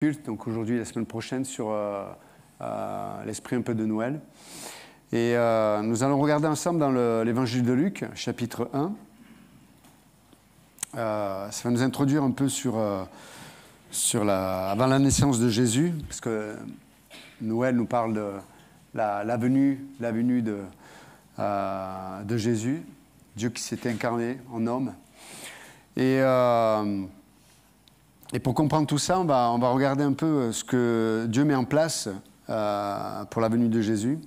culte, donc aujourd'hui et la semaine prochaine, sur l'esprit un peu de Noël. Et nous allons regarder ensemble dans l'évangile de Luc, chapitre 1. Ça va nous introduire un peu avant la naissance de Jésus, parce que Noël nous parle de la venue de Jésus, Dieu qui s'est incarné en homme. Et pour comprendre tout ça, on va regarder un peu ce que Dieu met en place pour la venue de Jésus.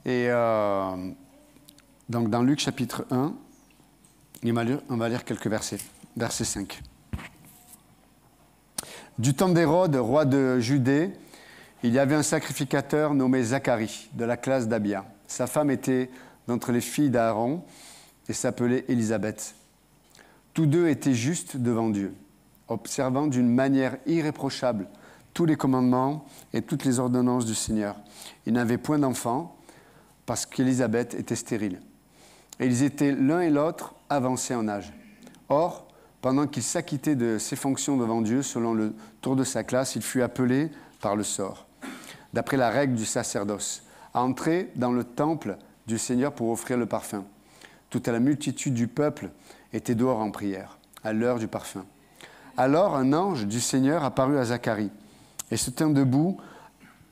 Et donc dans Luc chapitre 1, on va lire quelques versets. Verset 5. Du temps d'Hérode, roi de Judée, il y avait un sacrificateur nommé Zacharie, de la classe d'Abia. Sa femme était d'entre les filles d'Aaron et s'appelait Élisabeth. Tous deux étaient justes devant Dieu, observant d'une manière irréprochable tous les commandements et toutes les ordonnances du Seigneur. Ils n'avaient point d'enfants parce qu'Élisabeth était stérile. Et ils étaient l'un et l'autre avancés en âge. Or, pendant qu'il s'acquittait de ses fonctions devant Dieu, selon le tour de sa classe, il fut appelé par le sort, d'après la règle du sacerdoce, à entrer dans le temple du Seigneur pour offrir le parfum. Toute la multitude du peuple était dehors en prière, à l'heure du parfum. Alors un ange du Seigneur apparut à Zacharie et se tint debout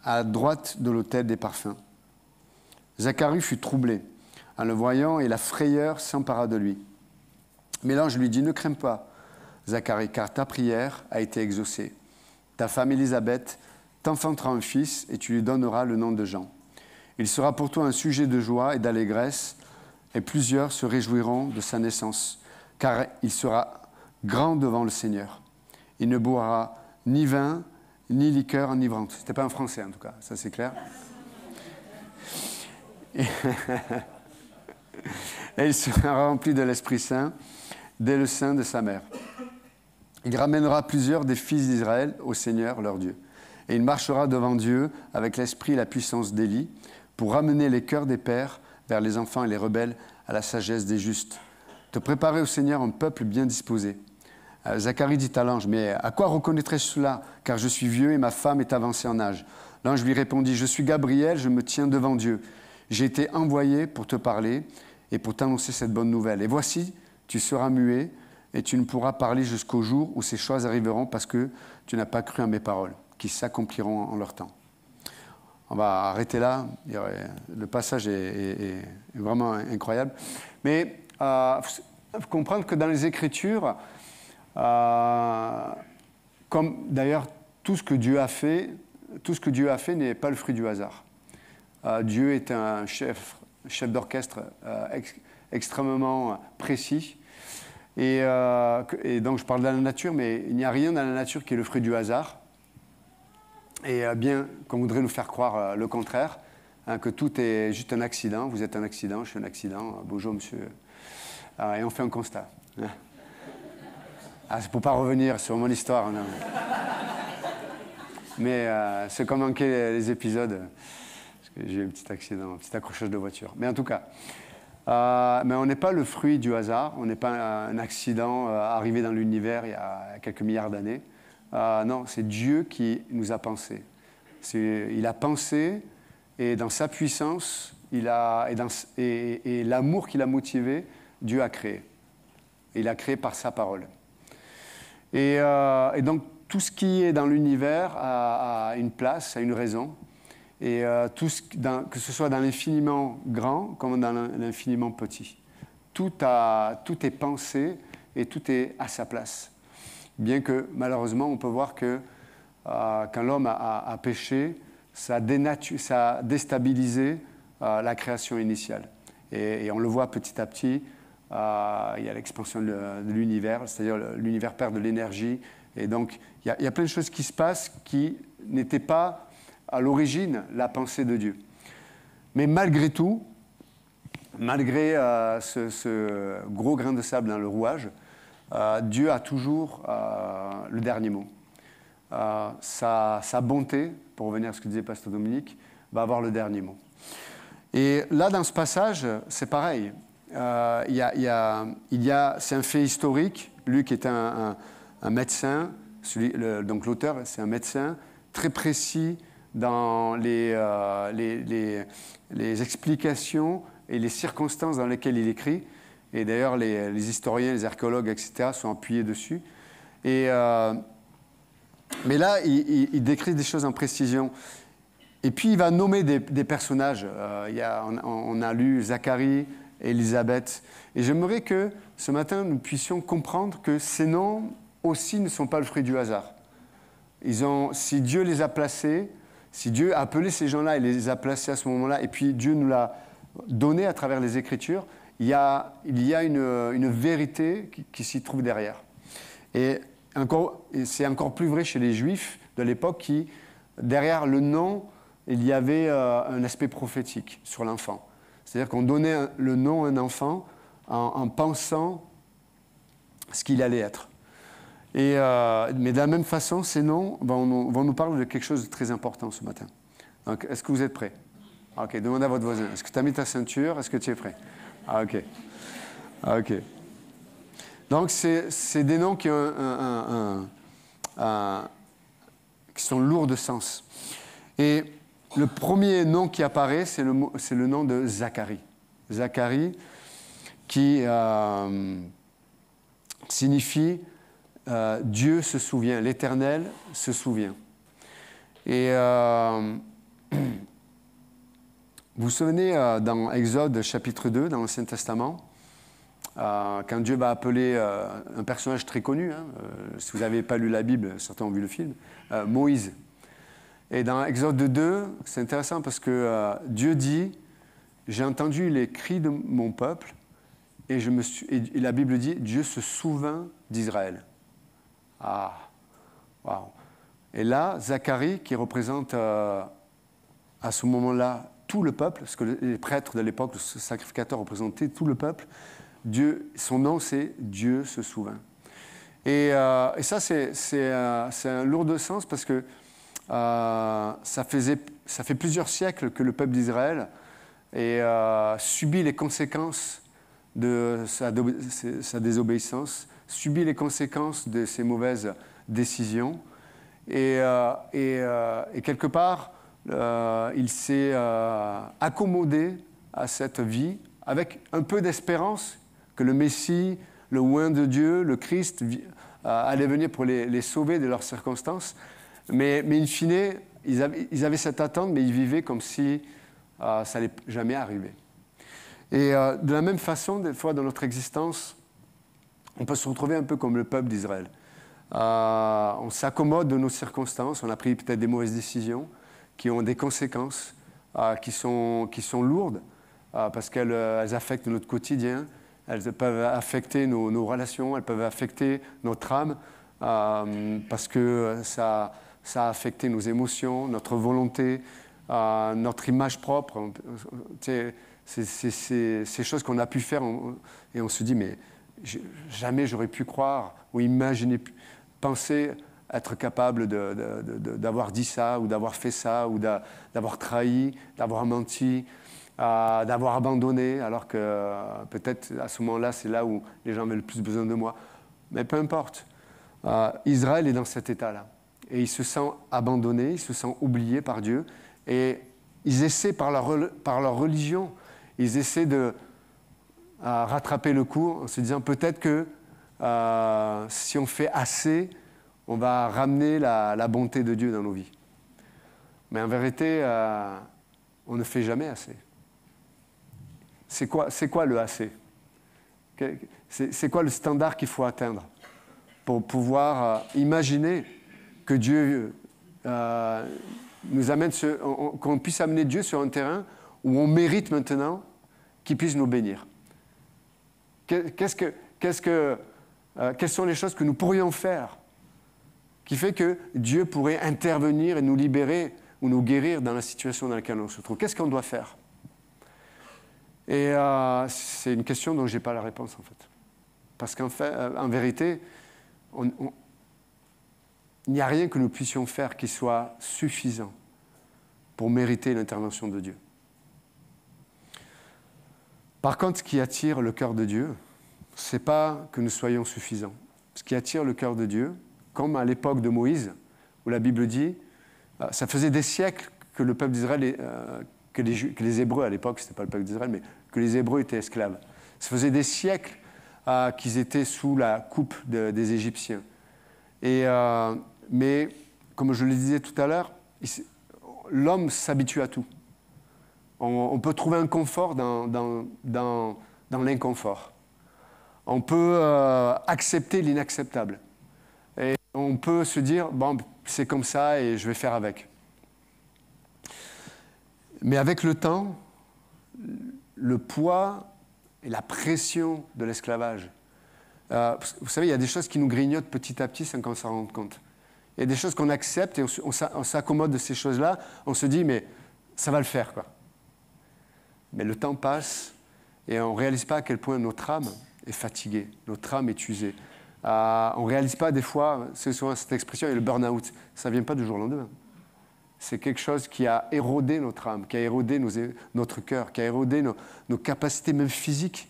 à droite de l'autel des parfums. Zacharie fut troublé en le voyant et la frayeur s'empara de lui. Mais l'ange lui dit « Ne crains pas, Zacharie, car ta prière a été exaucée. Ta femme Élisabeth t'enfantera un fils et tu lui donneras le nom de Jean. Il sera pour toi un sujet de joie et d'allégresse et plusieurs se réjouiront de sa naissance, car il sera grand devant le Seigneur. Il ne boira ni vin, ni liqueur enivrante. » C'était pas un français en tout cas, ça c'est clair. Et il sera rempli de l'Esprit Saint dès le sein de sa mère. Il ramènera plusieurs des fils d'Israël au Seigneur leur Dieu. Et il marchera devant Dieu avec l'esprit et la puissance d'Élie pour ramener les cœurs des pères vers les enfants et les rebelles à la sagesse des justes. Te préparer au Seigneur un peuple bien disposé. Zacharie dit à l'ange, « Mais à quoi reconnaîtrai-je cela? Car je suis vieux et ma femme est avancée en âge. » L'ange lui répondit, « Je suis Gabriel, je me tiens devant Dieu. J'ai été envoyé pour te parler et pour t'annoncer cette bonne nouvelle. Et voici, tu seras muet et tu ne pourras parler jusqu'au jour où ces choses arriveront parce que tu n'as pas cru à mes paroles, qui s'accompliront en leur temps. » On va arrêter là. Le passage est vraiment incroyable. Mais il faut comprendre que dans les Écritures, comme d'ailleurs tout ce que Dieu a fait n'est pas le fruit du hasard. Dieu est un chef d'orchestre extrêmement précis. Et donc je parle de la nature, mais il n'y a rien dans la nature qui est le fruit du hasard. Et bien qu'on voudrait nous faire croire le contraire, que tout est juste un accident. Vous êtes un accident, je suis un accident. Bonjour monsieur. Et on fait un constat. C'est pour ne pas revenir sur mon histoire. Non. Mais c'est comme manquer les épisodes. J'ai eu un petit accident, un petit accrochage de voiture. Mais en tout cas, mais on n'est pas le fruit du hasard, on n'est pas un accident arrivé dans l'univers il y a quelques milliards d'années. Non, c'est Dieu qui nous a pensé. Il a pensé et dans sa puissance et l'amour qu'il a motivé, Dieu a créé. Il a créé par sa parole. Et donc tout ce qui est dans l'univers a une place, a une raison. Et que ce soit dans l'infiniment grand comme dans l'infiniment petit. Tout est pensé et tout est à sa place. Bien que malheureusement, on peut voir que quand l'homme a péché, ça a déstabilisé la création initiale. Et on le voit petit à petit, il y a l'expansion de l'univers, c'est-à-dire l'univers perd de l'énergie. Et donc, il y a plein de choses qui se passent qui n'étaient pas à l'origine la pensée de Dieu. Mais malgré tout, malgré ce gros grain de sable dans le rouage, Dieu a toujours le dernier mot. Sa bonté, pour revenir à ce que disait Pasteur Dominique, va avoir le dernier mot. Et là, dans ce passage, c'est pareil. C'est un fait historique. Luc est un médecin Donc l'auteur, c'est un médecin très précis dans les explications et les circonstances dans lesquelles il écrit. Et d'ailleurs, les historiens, les archéologues, etc., sont appuyés dessus. Mais là, il décrit des choses en précision. Et puis, il va nommer des personnages. On a lu Zacharie, Élisabeth. Et j'aimerais que ce matin, nous puissions comprendre que ces noms aussi ne sont pas le fruit du hasard. Si Dieu les a placés, si Dieu a appelé ces gens-là et les a placés à ce moment-là, et puis Dieu nous l'a donné à travers les Écritures, il y a une vérité qui s'y trouve derrière. Et c'est encore plus vrai chez les Juifs de l'époque qui, derrière le nom, il y avait un aspect prophétique sur l'enfant. C'est-à-dire qu'on donnait le nom à un enfant en pensant ce qu'il allait être. Mais de la même façon, ces noms vont nous parler de quelque chose de très important ce matin. Donc, est-ce que vous êtes prêts? Ok, demandez à votre voisin. Est-ce que tu as mis ta ceinture? Est-ce que tu es prêt? Ok. Ok. Donc, c'est des noms qui sont lourds de sens. Et le premier nom qui apparaît, c'est le nom de Zacharie. Zacharie, qui signifie Dieu se souvient, l'Éternel se souvient. Et vous vous souvenez dans Exode chapitre 2, dans l'Ancien Testament, quand Dieu va appeler un personnage très connu, si vous n'avez pas lu la Bible, certains ont vu le film, Moïse. Et dans Exode 2, c'est intéressant parce que Dieu dit « J'ai entendu les cris de mon peuple » et la Bible dit « Dieu se souvint d'Israël ». Ah, waouh. Et là, Zacharie, qui représente à ce moment-là tout le peuple, parce que les prêtres de l'époque, le sacrificateur représentait tout le peuple, son nom c'est Dieu se souvint. Et ça, c'est un lourd de sens parce que ça fait plusieurs siècles que le peuple d'Israël subit les conséquences de sa désobéissance, subit les conséquences de ses mauvaises décisions. Et quelque part, il s'est accommodé à cette vie avec un peu d'espérance que le Messie, le oint de Dieu, le Christ, allait venir pour les sauver de leurs circonstances. Mais in fine, ils avaient cette attente, mais ils vivaient comme si ça n'allait jamais arriver. Et de la même façon, des fois dans notre existence, on peut se retrouver un peu comme le peuple d'Israël. On s'accommode de nos circonstances, on a pris peut-être des mauvaises décisions qui ont des conséquences qui sont lourdes parce qu'elles affectent notre quotidien, elles peuvent affecter nos relations, elles peuvent affecter notre âme parce que ça a affecté nos émotions, notre volonté, notre image propre. C'est ces choses qu'on a pu faire et on se dit mais jamais j'aurais pu croire ou imaginer, penser être capable d'avoir dit ça ou d'avoir fait ça ou d'avoir trahi, d'avoir menti, d'avoir abandonné alors que peut-être à ce moment-là c'est là où les gens avaient le plus besoin de moi. Mais peu importe. Israël est dans cet état-là et il se sent abandonné, il se sent oublié par Dieu et ils essaient par leur religion, ils essaient de rattraper le coup en se disant peut-être que si on fait assez, on va ramener la bonté de Dieu dans nos vies. Mais en vérité, on ne fait jamais assez. C'est quoi le assez? C'est quoi le standard qu'il faut atteindre pour pouvoir imaginer que Dieu nous amène, qu'on puisse amener Dieu sur un terrain où on mérite maintenant qu'il puisse nous bénir? Quelles sont les choses que nous pourrions faire qui fait que Dieu pourrait intervenir et nous libérer ou nous guérir dans la situation dans laquelle on se trouve? Qu'est-ce qu'on doit faire? Et c'est une question dont je n'ai pas la réponse en fait. Parce en vérité, il n'y a rien que nous puissions faire qui soit suffisant pour mériter l'intervention de Dieu. Par contre, ce qui attire le cœur de Dieu, ce n'est pas que nous soyons suffisants. Ce qui attire le cœur de Dieu, comme à l'époque de Moïse, où la Bible dit, ça faisait des siècles que le peuple d'Israël, que les Hébreux à l'époque, ce n'était pas le peuple d'Israël, mais que les Hébreux étaient esclaves. Ça faisait des siècles qu'ils étaient sous la coupe des Égyptiens. Mais, comme je le disais tout à l'heure, l'homme s'habitue à tout. On peut trouver un confort dans l'inconfort. On peut accepter l'inacceptable. Et on peut se dire, bon, c'est comme ça et je vais faire avec. Mais avec le temps, le poids et la pression de l'esclavage, vous savez, il y a des choses qui nous grignotent petit à petit sans qu'on s'en rende compte. Il y a des choses qu'on accepte et on s'accommode de ces choses-là. On se dit, mais ça va le faire, quoi. Mais le temps passe et on ne réalise pas à quel point notre âme est fatiguée, notre âme est usée. On ne réalise pas des fois, c'est souvent cette expression, et le burn-out, ça ne vient pas du jour au lendemain. C'est quelque chose qui a érodé notre âme, qui a érodé notre cœur, qui a érodé nos capacités même physiques.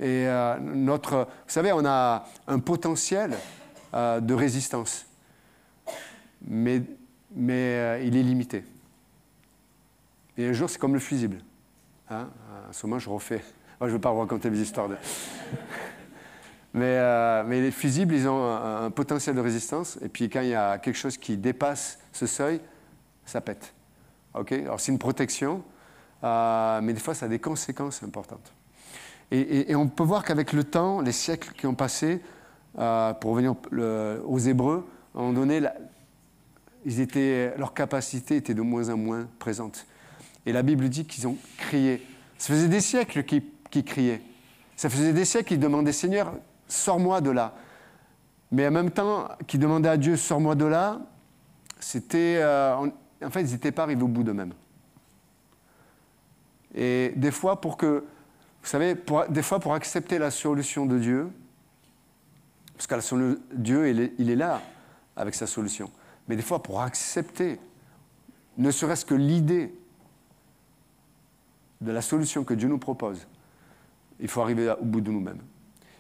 Et vous savez, on a un potentiel de résistance, mais il est limité. Et un jour, c'est comme le fusible. Hein, en ce moment, je refais. Moi, je ne veux pas vous raconter mes histoires. Mais les fusibles, ils ont un potentiel de résistance. Et puis, quand il y a quelque chose qui dépasse ce seuil, ça pète. Okay, alors, c'est une protection, mais des fois, ça a des conséquences importantes. Et on peut voir qu'avec le temps, les siècles qui ont passé, pour revenir aux Hébreux, à un moment donné, leur capacité était de moins en moins présente. Et la Bible dit qu'ils ont crié. Ça faisait des siècles qu'ils criaient. Ça faisait des siècles qu'ils demandaient, Seigneur, sors-moi de là. Mais en même temps, qu'ils demandaient à Dieu, sors-moi de là, c'était... en fait, ils n'étaient pas arrivés au bout d'eux-mêmes. Et des fois, vous savez, des fois, pour accepter la solution de Dieu, parce que Dieu, il est là avec sa solution. Mais des fois, pour accepter, ne serait-ce que l'idée de la solution que Dieu nous propose, il faut arriver au bout de nous-mêmes.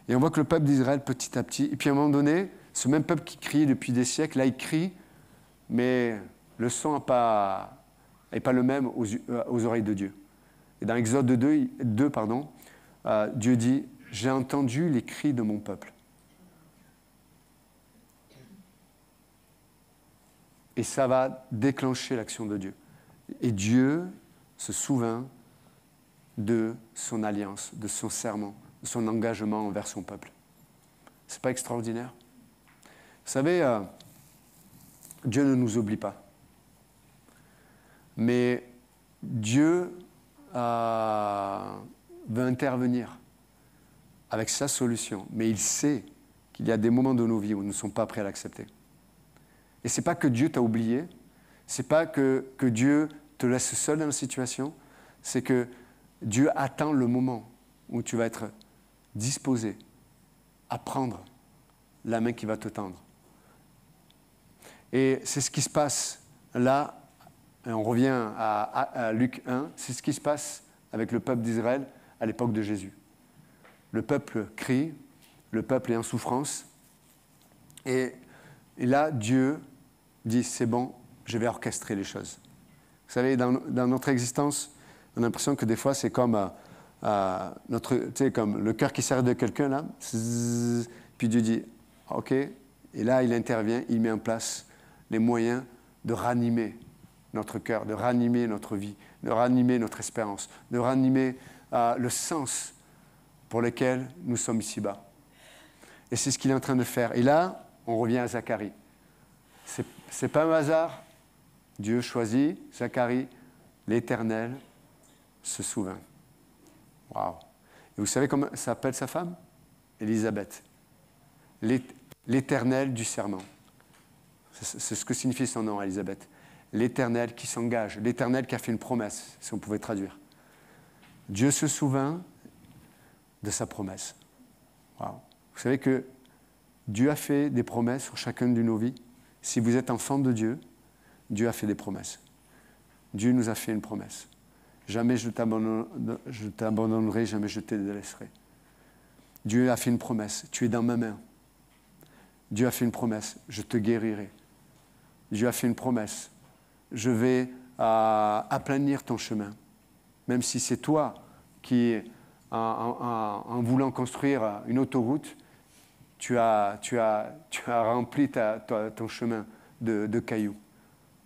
Et on voit que le peuple d'Israël, petit à petit, et puis à un moment donné, ce même peuple qui criait depuis des siècles, là, il crie, mais le son n'est pas le même aux oreilles de Dieu. Et dans Exode 2, Dieu dit, « J'ai entendu les cris de mon peuple. » Et ça va déclencher l'action de Dieu. Et Dieu se souvint de son alliance, de son serment, de son engagement envers son peuple. C'est pas extraordinaire? Vous savez, Dieu ne nous oublie pas. Mais Dieu veut intervenir avec sa solution. Mais il sait qu'il y a des moments de nos vies où nous ne sommes pas prêts à l'accepter. Et ce n'est pas que Dieu t'a oublié, ce n'est pas que Dieu te laisse seul dans la situation, c'est que Dieu attend le moment où tu vas être disposé à prendre la main qui va te tendre. Et c'est ce qui se passe là, et on revient à Luc 1, c'est ce qui se passe avec le peuple d'Israël à l'époque de Jésus. Le peuple crie, le peuple est en souffrance, et là, Dieu dit, c'est bon, je vais orchestrer les choses. Vous savez, dans notre existence, on a l'impression que des fois, c'est comme, comme le cœur qui s'arrête de quelqu'un, là, puis Dieu dit, OK, et là, il intervient, il met en place les moyens de ranimer notre cœur, de ranimer notre vie, de ranimer notre espérance, de ranimer le sens pour lequel nous sommes ici-bas. Et c'est ce qu'il est en train de faire. Et là, on revient à Zacharie. C'est pas un hasard. Dieu choisit Zacharie, l'Éternel se souvint. Waouh! Et vous savez comment s'appelle sa femme? Élisabeth. L'Éternel du serment. C'est ce que signifie son nom, Élisabeth. L'Éternel qui s'engage, l'Éternel qui a fait une promesse, si on pouvait traduire. Dieu se souvint de sa promesse. Waouh! Vous savez que Dieu a fait des promesses sur chacune de nos vies. Si vous êtes enfant de Dieu, Dieu a fait des promesses. Dieu nous a fait une promesse. Jamais je t'abandonnerai, jamais je te délaisserai. Dieu a fait une promesse. Tu es dans ma main. Dieu a fait une promesse, je te guérirai. Dieu a fait une promesse, je vais aplanir ton chemin. Même si c'est toi qui, en voulant construire une autoroute, tu as rempli ton chemin de cailloux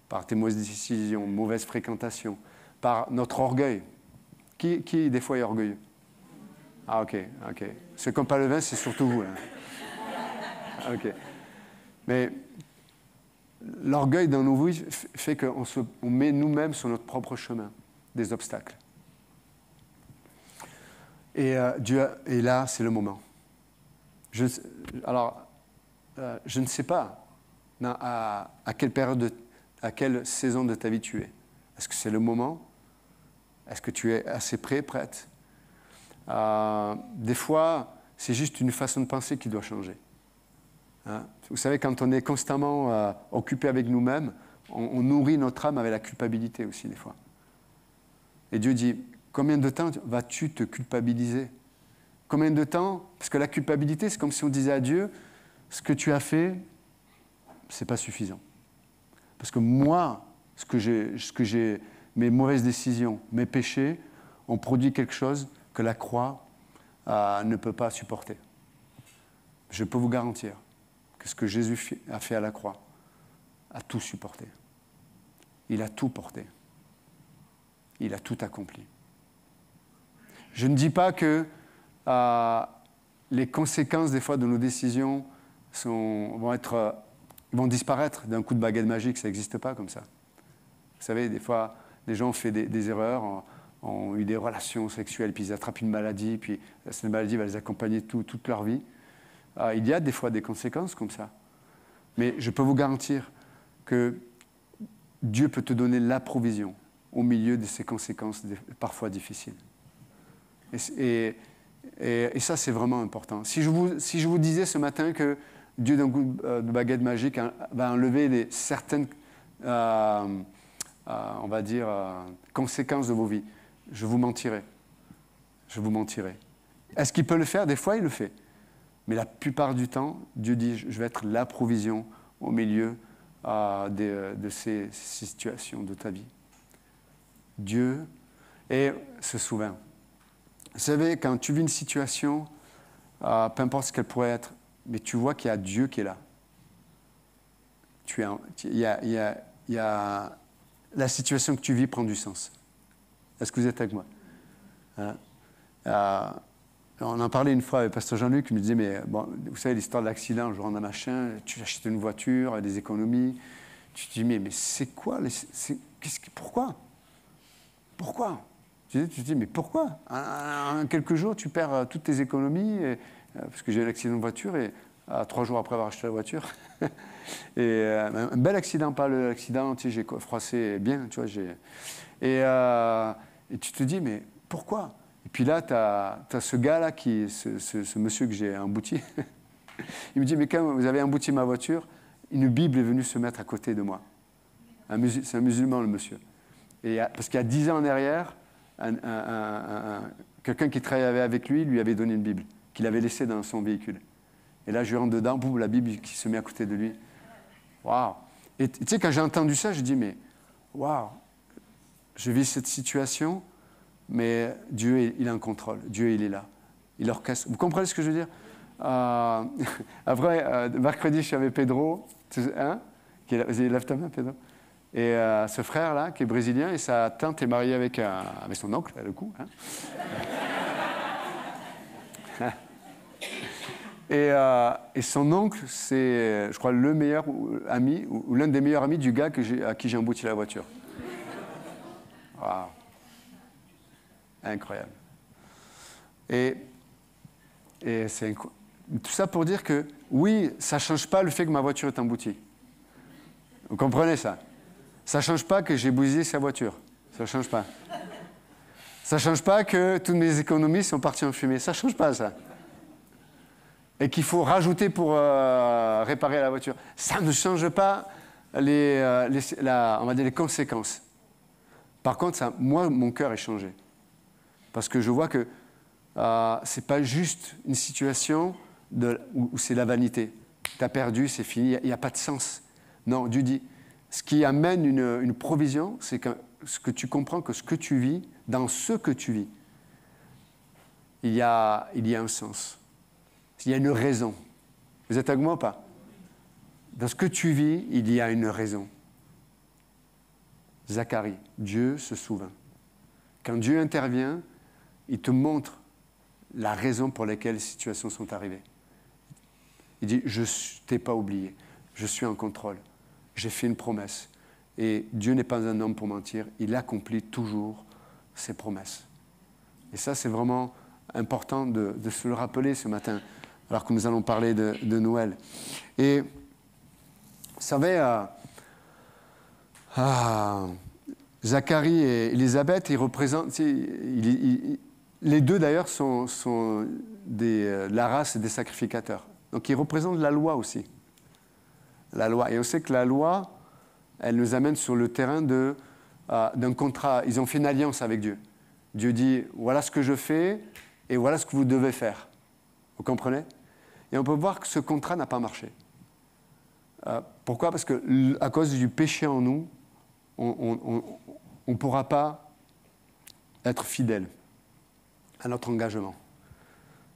par tes mauvaises décisions, mauvaise fréquentation, par notre orgueil. Qui des fois est orgueilleux? Ah ok. Ceux qui n'ont pas le vin, c'est surtout vous. Hein. Ok. Mais l'orgueil dans nos vies fait qu'on met nous-mêmes sur notre propre chemin des obstacles. Et là, c'est le moment. Je ne sais pas à quelle période, à quelle saison de ta vie tu es. Est-ce que c'est le moment? Est-ce que tu es assez prêt, prête? Des fois, c'est juste une façon de penser qui doit changer. Hein? Vous savez, quand on est constamment occupé avec nous-mêmes, on nourrit notre âme avec la culpabilité aussi, des fois. Et Dieu dit, combien de temps vas-tu te culpabiliser? Combien de temps? Parce que la culpabilité, c'est comme si on disait à Dieu, ce que tu as fait, ce n'est pas suffisant. Parce que moi, mes mauvaises décisions, mes péchés, ont produit quelque chose que la croix ne peut pas supporter. Je peux vous garantir que ce que Jésus a fait à la croix a tout supporté. Il a tout porté. Il a tout accompli. Je ne dis pas que les conséquences des fois de nos décisions vont disparaître d'un coup de baguette magique, ça n'existe pas comme ça. Vous savez, des fois, les gens ont fait des erreurs, ont eu des relations sexuelles, puis ils attrapent une maladie, puis cette maladie va les accompagner toute leur vie. Il y a des fois des conséquences comme ça. Mais je peux vous garantir que Dieu peut te donner la provision au milieu de ces conséquences parfois difficiles. Et ça, c'est vraiment important. Si je vous disais ce matin que Dieu, d'un coup de baguette magique, va enlever certaines, on va dire, conséquences de vos vies, je vous mentirais. Je vous mentirais. Est-ce qu'il peut le faire? Des fois, il le fait. Mais la plupart du temps, Dieu dit, je vais être la provision au milieu de ces situations de ta vie. Dieu se souvient. Vous savez, quand tu vis une situation, peu importe ce qu'elle pourrait être, mais tu vois qu'il y a Dieu qui est là. Il y a la situation que tu vis prend du sens. Est-ce que vous êtes avec moi? On en parlait une fois avec Pasteur Jean-Luc, qui me disait, mais bon, vous savez, l'histoire de l'accident, je rentre dans machin, tu achètes une voiture, des économies, tu te dis, mais c'est quoi? Pourquoi? Tu te dis, mais pourquoi? En quelques jours, tu perds toutes tes économies, parce que j'ai eu un accident de voiture, et 3 jours après avoir acheté la voiture, et un bel accident, pas l'accident, tu sais, j'ai froissé bien, tu vois, et tu te dis, mais pourquoi? Et puis là, tu as ce gars-là, ce monsieur que j'ai embouti, il me dit, mais quand vous avez embouti ma voiture, une Bible est venue se mettre à côté de moi. C'est un musulman, le monsieur. Parce qu'il y a 10 ans en arrière, quelqu'un qui travaillait avec lui avait donné une Bible, qu'il avait laissée dans son véhicule. Et là, je rentre dedans, boum, la Bible qui se met à côté de lui. Waouh! Et tu sais, quand j'ai entendu ça, je dis, mais waouh! Je vis cette situation, mais Dieu, il est en contrôle. Dieu, il est là. Il orchestre. Vous comprenez ce que je veux dire? Après, mercredi, je suis avec Pedro. Hein? Vas-y, lève ta main, Pedro. Et ce frère-là, qui est brésilien, et sa tante est mariée avec son oncle, le coup. Hein? Et son oncle, c'est, je crois, le meilleur ami, ou l'un des meilleurs amis du gars à qui j'ai embouti la voiture. Waouh! Incroyable. Et c'est tout ça pour dire que, oui, ça ne change pas le fait que ma voiture est emboutie. Vous comprenez ça? Ça ne change pas que j'ai bousillé sa voiture. Ça ne change pas. Ça ne change pas que toutes mes économies sont parties en fumée. Ça ne change pas, ça. Et qu'il faut rajouter pour réparer la voiture. Ça ne change pas on va dire les conséquences. Par contre, moi, mon cœur est changé. Parce que je vois que ce n'est pas juste une situation où c'est la vanité. tu as perdu, c'est fini, il n'y a pas de sens. Non, Dieu dit, ce qui amène une provision, c'est que ce que tu comprends que ce que tu vis, dans ce que tu vis, il y a un sens. Il y a une raison. Vous êtes avec moi ou pas? Dans ce que tu vis, il y a une raison. Zacharie, Dieu se souvient. Quand Dieu intervient, il te montre la raison pour laquelle les situations sont arrivées. Il dit, je ne t'ai pas oublié, je suis en contrôle, j'ai fait une promesse. Et Dieu n'est pas un homme pour mentir, il accomplit toujours ses promesses. Et ça, c'est vraiment important de se le rappeler ce matin, alors que nous allons parler de Noël. Et vous savez, Zacharie et Élisabeth, ils représentent, les deux d'ailleurs sont la race des sacrificateurs. Donc ils représentent la loi aussi. La loi. Et on sait que la loi, elle nous amène sur le terrain d'un contrat. Ils ont fait une alliance avec Dieu. Dieu dit, voilà ce que je fais et voilà ce que vous devez faire. Vous comprenez? Et on peut voir que ce contrat n'a pas marché. Pourquoi? Parce qu'à cause du péché en nous, on ne pourra pas être fidèle à notre engagement.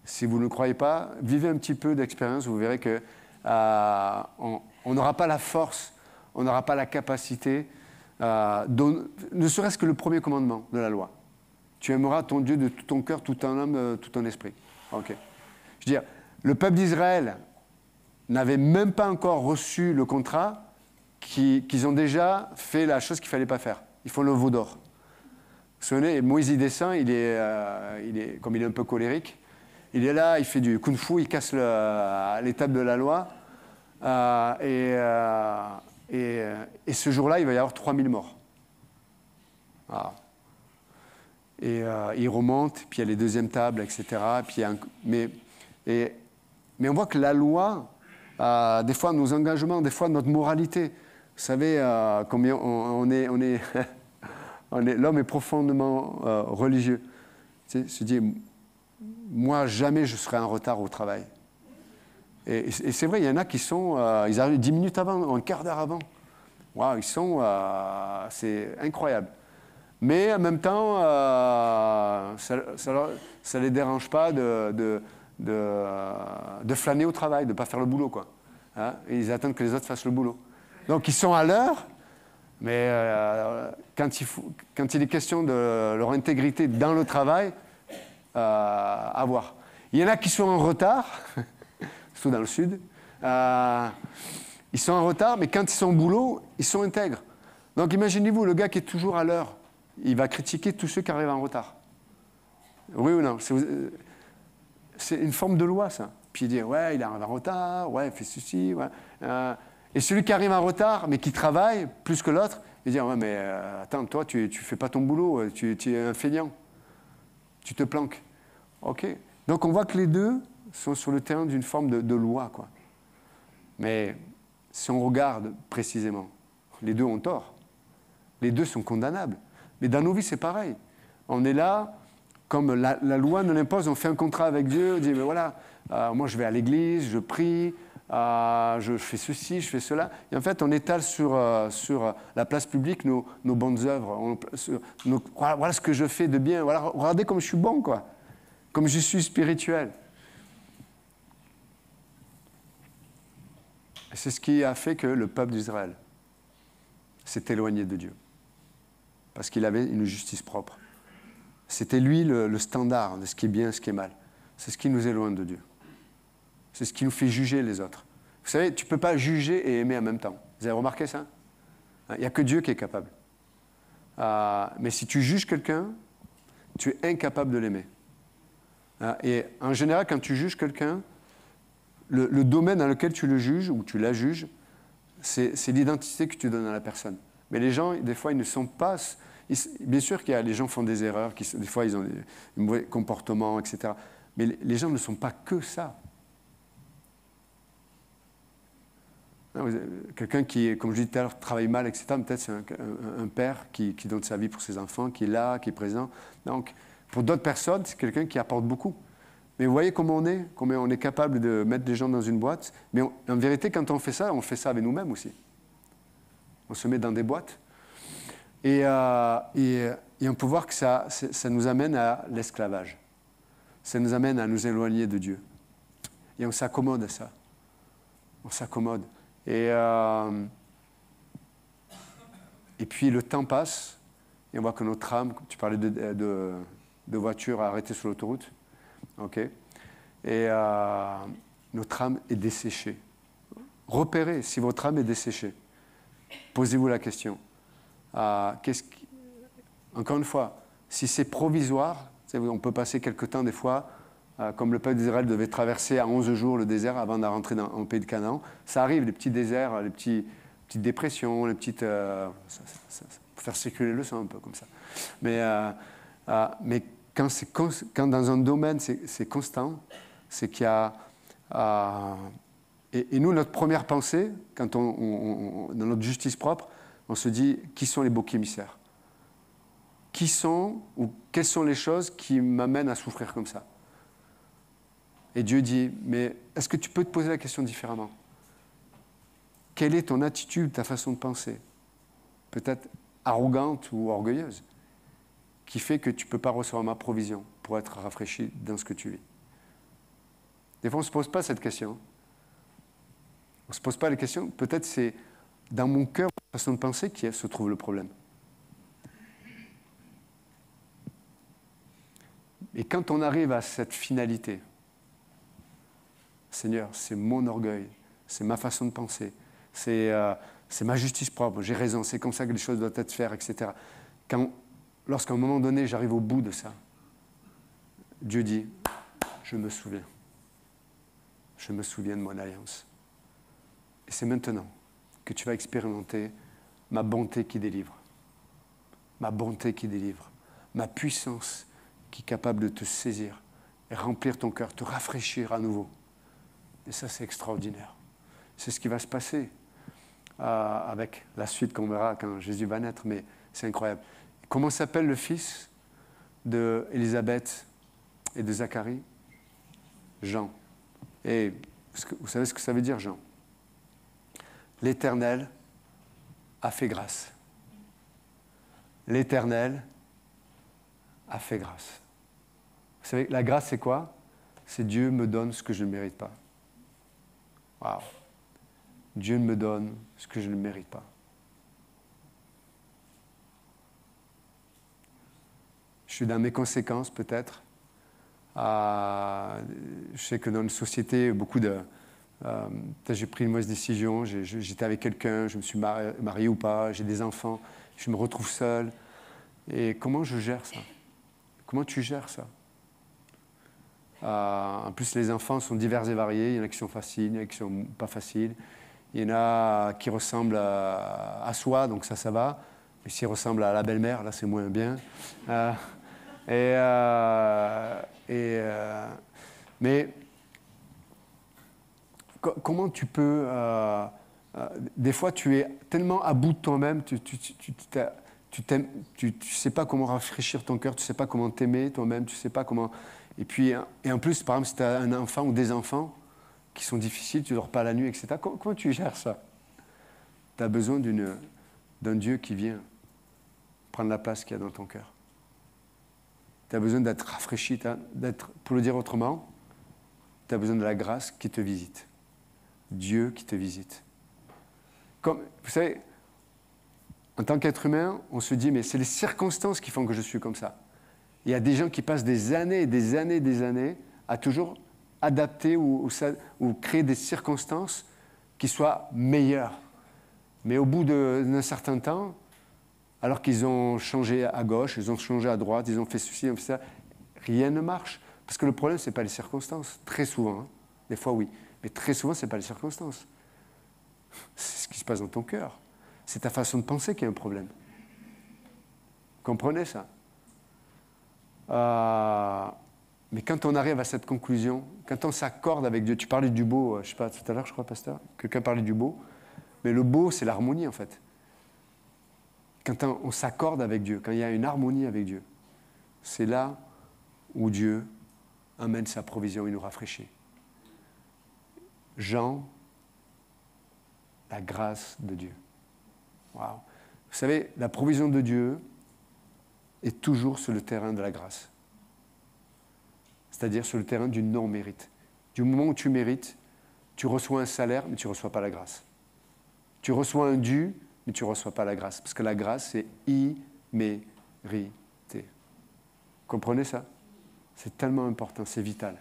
Si vous ne croyez pas, vivez un petit peu d'expérience, vous verrez que on n'aura pas la force, on n'aura pas la capacité, ne serait-ce que le premier commandement de la loi. Tu aimeras ton Dieu de tout ton cœur, tout ton âme, tout ton esprit. Okay. Je veux dire, le peuple d'Israël n'avait même pas encore reçu le contrat qu'ils ont déjà fait la chose qu'il ne fallait pas faire. Ils font le veau d'or. Vous vous souvenez, Moïse y descend, comme il est un peu colérique, il est là, il fait du kung-fu, il casse l'étape de la loi. Et ce jour-là, il va y avoir 3000 morts. Voilà. Et il remonte, puis il y a les deuxièmes tables, etc. Puis mais on voit que la loi, des fois nos engagements, des fois notre moralité, vous savez, combien l'homme est profondément religieux. Tu sais, se dit, moi, jamais je serai en retard au travail. Et c'est vrai, il y en a qui sont, ils arrivent 10 minutes avant, un quart d'heure avant. Wow, c'est incroyable. Mais en même temps, ça ne les dérange pas de flâner au travail, de ne pas faire le boulot, quoi. Hein? Et ils attendent que les autres fassent le boulot. Donc ils sont à l'heure, mais quand il est question de leur intégrité dans le travail, à voir. Il y en a qui sont en retard, surtout dans le sud. Ils sont en retard, mais quand ils sont au boulot, ils sont intègres. Donc imaginez-vous, le gars qui est toujours à l'heure, il va critiquer tous ceux qui arrivent en retard. Oui ou non? C'est une forme de loi, ça. Puis il dit, ouais, il arrive en retard, ouais, il fait ceci, ouais. Et celui qui arrive en retard, mais qui travaille plus que l'autre, il dit, ouais, mais attends, toi, tu fais pas ton boulot, tu es un feignant. Tu te planques. OK. Donc on voit que les deux sont sur le terrain d'une forme de loi, quoi. Mais si on regarde précisément, les deux ont tort. Les deux sont condamnables. Mais dans nos vies, c'est pareil. On est là, comme la loi nous l'impose, on fait un contrat avec Dieu, on dit, mais voilà, moi je vais à l'église, je prie, je fais ceci, je fais cela. Et en fait, on étale sur la place publique nos bonnes œuvres. Voilà ce que je fais de bien. Voilà, regardez comme je suis bon, quoi. Comme je suis spirituel. Et c'est ce qui a fait que le peuple d'Israël s'est éloigné de Dieu. Parce qu'il avait une justice propre. C'était lui le standard de ce qui est bien et ce qui est mal. C'est ce qui nous éloigne de Dieu. C'est ce qui nous fait juger les autres. Vous savez, tu ne peux pas juger et aimer en même temps. Vous avez remarqué ça? Il n'y a que Dieu qui est capable. Mais si tu juges quelqu'un, tu es incapable de l'aimer. Et en général, quand tu juges quelqu'un, le domaine dans lequel tu le juges ou tu la juges, c'est l'identité que tu donnes à la personne. Mais les gens, des fois, ils ne sont pas... bien sûr qu'il y a les gens font des erreurs, des fois ils ont des mauvais comportements, etc. Mais les gens ne sont pas que ça. Quelqu'un qui, comme je disais tout à l'heure, travaille mal, etc., peut-être c'est un père qui donne sa vie pour ses enfants, qui est là, qui est présent. Donc, pour d'autres personnes, c'est quelqu'un qui apporte beaucoup. Mais vous voyez comment on est capable de mettre les gens dans une boîte. Mais en vérité, quand on fait ça avec nous-mêmes aussi. On se met dans des boîtes. Et on peut voir que ça nous amène à l'esclavage. Ça nous amène à nous éloigner de Dieu. Et on s'accommode à ça. On s'accommode. Et puis le temps passe, et on voit que notre âme, tu parlais de voitures arrêtées sur l'autoroute, ok, et notre âme est desséchée. Repérez si votre âme est desséchée. Posez-vous la question. Encore une fois, si c'est provisoire, on peut passer quelque temps des fois, comme le peuple d'Israël devait traverser à 11 jours le désert avant de rentrer dans le pays de Canaan. Ça arrive, les petits déserts, les petites dépressions, les petites... pour faire circuler le sang un peu comme ça. Mais quand dans un domaine c'est constant, c'est qu'il y a... et nous, notre première pensée, quand dans notre justice propre, on se dit, qui sont les boucs émissaires ? Qui sont, ou quelles sont les choses qui m'amènent à souffrir comme ça ? Et Dieu dit, mais est-ce que tu peux te poser la question différemment ? Quelle est ton attitude, ta façon de penser ? Peut-être arrogante ou orgueilleuse, qui fait que tu ne peux pas recevoir ma provision pour être rafraîchi dans ce que tu vis. Des fois, on ne se pose pas cette question. On ne se pose pas la question. Peut-être c'est dans mon cœur, ma façon de penser, qui se trouve le problème. Et quand on arrive à cette finalité, Seigneur, c'est mon orgueil, c'est ma façon de penser, c'est ma justice propre, j'ai raison, c'est comme ça que les choses doivent être faites, etc. Lorsqu'à un moment donné, j'arrive au bout de ça, Dieu dit, je me souviens de mon alliance. Et c'est maintenant que tu vas expérimenter ma bonté qui délivre, ma puissance qui est capable de te saisir et remplir ton cœur, te rafraîchir à nouveau. Et ça, c'est extraordinaire. C'est ce qui va se passer avec la suite qu'on verra quand Jésus va naître, mais c'est incroyable. Comment s'appelle le fils d'Élisabeth et de Zacharie ? Jean. Et vous savez ce que ça veut dire, Jean ? L'Éternel a fait grâce. L'Éternel a fait grâce. Vous savez, la grâce, c'est quoi ? C'est Dieu me donne ce que je ne mérite pas. Waouh. Dieu me donne ce que je ne mérite pas. Je suis dans mes conséquences, peut-être. Je sais que dans une société, beaucoup de... j'ai pris une mauvaise décision, j'étais avec quelqu'un, je me suis marié ou pas, j'ai des enfants, je me retrouve seul. Et comment je gère ça ? Comment tu gères ça ? En plus, les enfants sont divers et variés. Il y en a qui sont faciles, il y en a qui ne sont pas faciles. Il y en a qui ressemblent à soi, donc ça va. Mais s'ils ressemblent à la belle-mère, là, c'est moins bien. Mais comment tu peux... des fois, tu es tellement à bout de toi-même, tu sais pas comment rafraîchir ton cœur, tu sais pas comment t'aimer toi-même, tu sais pas comment... Et en plus, par exemple, si tu as un enfant ou des enfants qui sont difficiles, tu ne dors pas la nuit, etc. Comment tu gères ça ? Tu as besoin d'un Dieu qui vient prendre la place qu'il y a dans ton cœur. Tu as besoin d'être rafraîchi, pour le dire autrement, tu as besoin de la grâce qui te visite. Dieu qui te visite. Comme, vous savez, en tant qu'être humain, on se dit, mais c'est les circonstances qui font que je suis comme ça. Il y a des gens qui passent des années et des années et des années à toujours adapter ou créer des circonstances qui soient meilleures. Mais au bout d'un certain temps, alors qu'ils ont changé à gauche, ils ont changé à droite, ils ont fait ceci, ils ont fait ça, rien ne marche. Parce que le problème, ce n'est pas les circonstances. Très souvent, hein. Des fois oui, mais très souvent, ce n'est pas les circonstances. C'est ce qui se passe dans ton cœur. C'est ta façon de penser qui a un problème. Comprenez ça ? Mais quand on arrive à cette conclusion, quand on s'accorde avec Dieu, tu parlais du beau, je ne sais pas, tout à l'heure, je crois, pasteur, quelqu'un parlait du beau, mais le beau, c'est l'harmonie, en fait. Quand on s'accorde avec Dieu, quand il y a une harmonie avec Dieu, c'est là où Dieu emmène sa provision, il nous rafraîchit. Jean, la grâce de Dieu. Wow. Vous savez, la provision de Dieu est toujours sur le terrain de la grâce. C'est-à-dire sur le terrain du non-mérite. Du moment où tu mérites, tu reçois un salaire, mais tu ne reçois pas la grâce. Tu reçois un dû, mais tu ne reçois pas la grâce. Parce que la grâce, c'est immérité. Comprenez ça? C'est tellement important, c'est vital.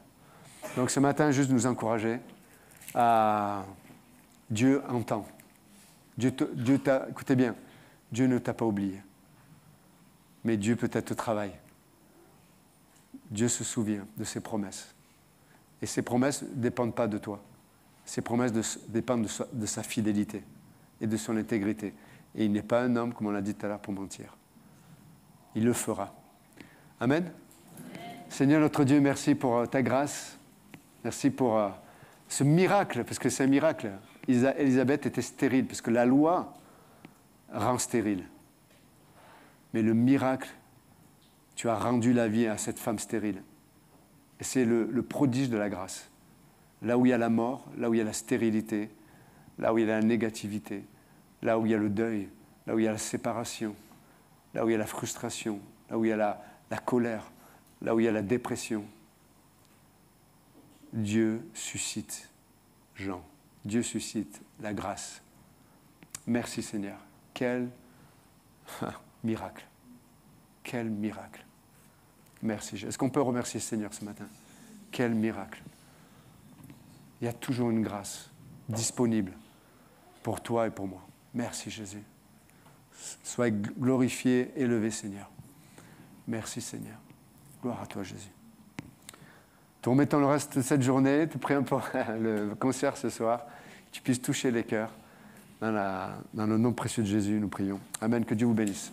Donc ce matin, juste nous encourager à... Dieu entend. Écoutez bien, Dieu ne t'a pas oublié. Mais Dieu peut-être te travaille. Dieu se souvient de ses promesses. Et ses promesses ne dépendent pas de toi. Ses promesses dépendent de sa fidélité et de son intégrité. Et il n'est pas un homme, comme on l'a dit tout à l'heure, pour mentir. Il le fera. Amen. Seigneur notre Dieu, merci pour ta grâce. Merci pour ce miracle, parce que c'est un miracle. Élisabeth était stérile, parce que la loi rend stérile. Mais le miracle, tu as rendu la vie à cette femme stérile. Et c'est le prodige de la grâce. Là où il y a la mort, là où il y a la stérilité, là où il y a la négativité, là où il y a le deuil, là où il y a la séparation, là où il y a la frustration, là où il y a la colère, là où il y a la dépression, Dieu suscite Jean. Dieu suscite la grâce. Merci Seigneur. Quel miracle. Quel miracle. Merci. Est-ce qu'on peut remercier le Seigneur ce matin? Quel miracle. Il y a toujours une grâce disponible pour toi et pour moi. Merci Jésus. Sois glorifié, élevé Seigneur. Merci Seigneur. Gloire à toi Jésus. Te remettons le reste de cette journée, te prions pour le concert ce soir, que tu puisses toucher les cœurs. Dans le nom précieux de Jésus, nous prions. Amen, que Dieu vous bénisse.